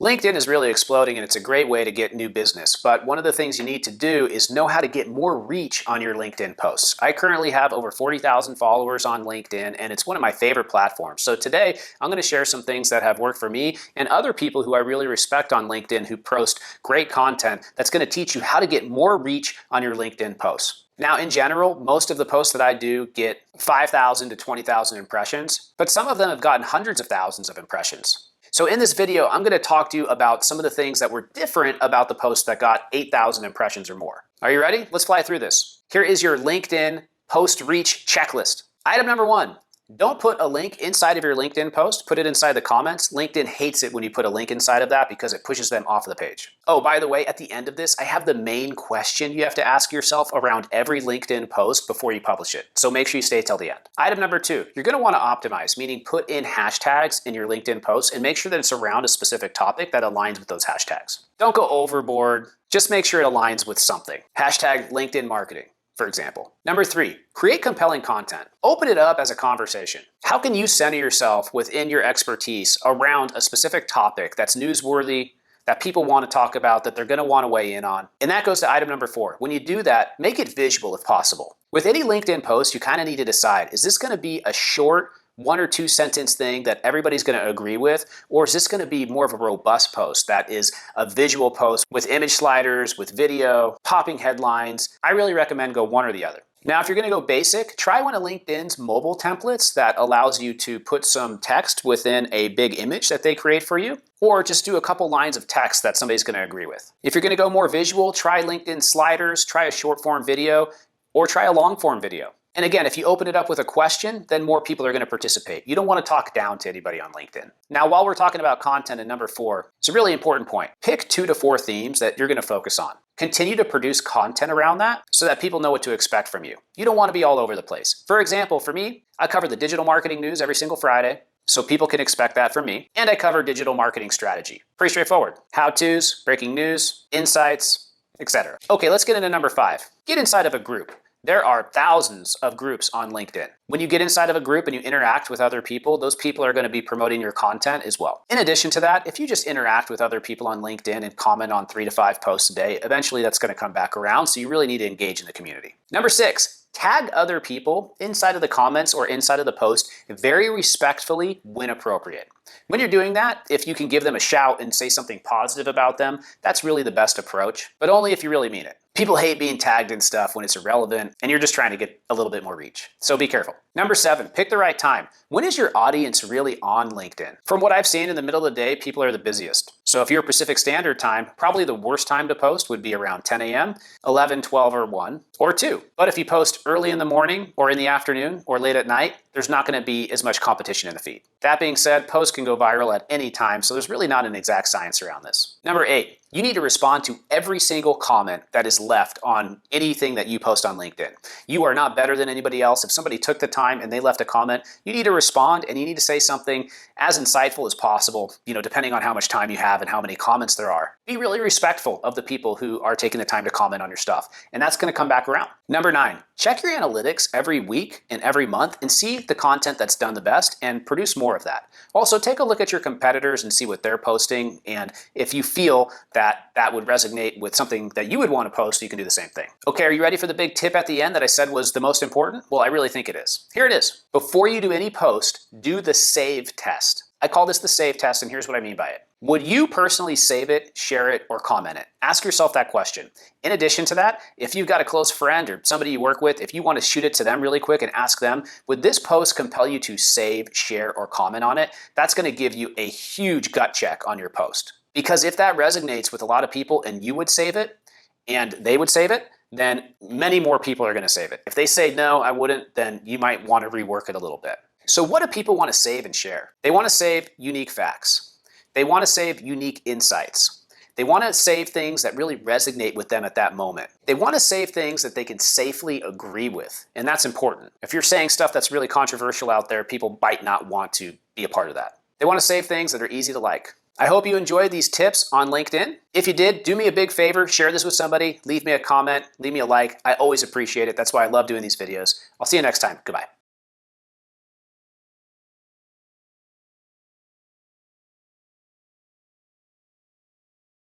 LinkedIn is really exploding and it's a great way to get new business, but one of the things you need to do is know how to get more reach on your LinkedIn posts. I currently have over 40,000 followers on LinkedIn and it's one of my favorite platforms. So today I'm going to share some things that have worked for me and other people who I really respect on LinkedIn who post great content that's going to teach you how to get more reach on your LinkedIn posts. Now, in general, most of the posts that I do get 5,000 to 20,000 impressions, but some of them have gotten hundreds of thousands of impressions. So in this video, I'm going to talk to you about some of the things that were different about the posts that got 8,000 impressions or more. Are you ready? Let's fly through this. Here is your LinkedIn post reach checklist. Item number 1. Don't put a link inside of your LinkedIn post. Put it inside the comments. LinkedIn hates it when you put a link inside of that because it pushes them off of the page. Oh, by the way, at the end of this, I have the main question you have to ask yourself around every LinkedIn post before you publish it. So make sure you stay till the end. Item number 2, you're going to want to optimize, meaning put in hashtags in your LinkedIn posts and make sure that it's around a specific topic that aligns with those hashtags. Don't go overboard. Just make sure it aligns with something. Hashtag LinkedIn marketing, for example. Number 3, create compelling content. Open it up as a conversation. How can you center yourself within your expertise around a specific topic that's newsworthy, that people want to talk about, that they're going to want to weigh in on? And that goes to item number 4. When you do that, make it visual if possible. With any LinkedIn post, you kind of need to decide, is this going to be a short 1 or 2 sentence thing that everybody's going to agree with? Or is this going to be more of a robust post that is a visual post with image sliders, with video, popping headlines? I really recommend go one or the other. Now, if you're going to go basic, try one of LinkedIn's mobile templates that allows you to put some text within a big image that they create for you, or just do a couple lines of text that somebody's going to agree with. If you're going to go more visual, try LinkedIn sliders, try a short form video, or try a long form video. And again, if you open it up with a question, then more people are going to participate. You don't want to talk down to anybody on LinkedIn. Now, while we're talking about content in number 4, it's a really important point. Pick 2 to 4 themes that you're going to focus on. Continue to produce content around that so that people know what to expect from you. You don't want to be all over the place. For example, for me, I cover the digital marketing news every single Friday, so people can expect that from me. And I cover digital marketing strategy. Pretty straightforward. How-tos, breaking news, insights, etc. Okay, let's get into number 5. Get inside of a group. There are thousands of groups on LinkedIn. When you get inside of a group and you interact with other people, those people are going to be promoting your content as well. In addition to that, if you just interact with other people on LinkedIn and comment on 3 to 5 posts a day, eventually that's going to come back around, so you really need to engage in the community. Number 6, tag other people inside of the comments or inside of the post very respectfully when appropriate. When you're doing that, if you can give them a shout and say something positive about them, that's really the best approach, but only if you really mean it. People hate being tagged in stuff when it's irrelevant and you're just trying to get a little bit more reach. So be careful. Number 7, pick the right time. When is your audience really on LinkedIn? From what I've seen, in the middle of the day, people are the busiest. So if you're Pacific Standard Time, probably the worst time to post would be around 10 a.m., 11, 12, or 1, or 2. But if you post early in the morning or in the afternoon or late at night, there's not going to be as much competition in the feed. That being said, posts can go viral at any time, so there's really not an exact science around this. Number 8, you need to respond to every single comment that is left on anything that you post on LinkedIn. You are not better than anybody else. If somebody took the time and they left a comment, you need to respond and you need to say something as insightful as possible, depending on how much time you have and how many comments there are. Be really respectful of the people who are taking the time to comment on your stuff, and that's going to come back around. Number 9, check your analytics every week and every month and see the content that's done the best and produce more of that. Also, take a look at your competitors and see what they're posting, and if you feel that that would resonate with something that you would want to post, you can do the same thing. Okay, are you ready for the big tip at the end that I said was the most important? Well, I really think it is. Here it is. Before you do any post, do the save test. I call this the save test, and here's what I mean by it. Would you personally save it, share it, or comment it? Ask yourself that question. In addition to that, if you've got a close friend or somebody you work with, if you want to shoot it to them really quick and ask them, would this post compel you to save, share, or comment on it? That's going to give you a huge gut check on your post. Because if that resonates with a lot of people and you would save it and they would save it, then many more people are going to save it. If they say, no, I wouldn't, then you might want to rework it a little bit. So what do people want to save and share? They want to save unique facts. They want to save unique insights. They want to save things that really resonate with them at that moment. They want to save things that they can safely agree with, and that's important. If you're saying stuff that's really controversial out there, people might not want to be a part of that. They want to save things that are easy to like. I hope you enjoyed these tips on LinkedIn. If you did, do me a big favor, share this with somebody, leave me a comment, leave me a like. I always appreciate it. That's why I love doing these videos. I'll see you next time. Goodbye.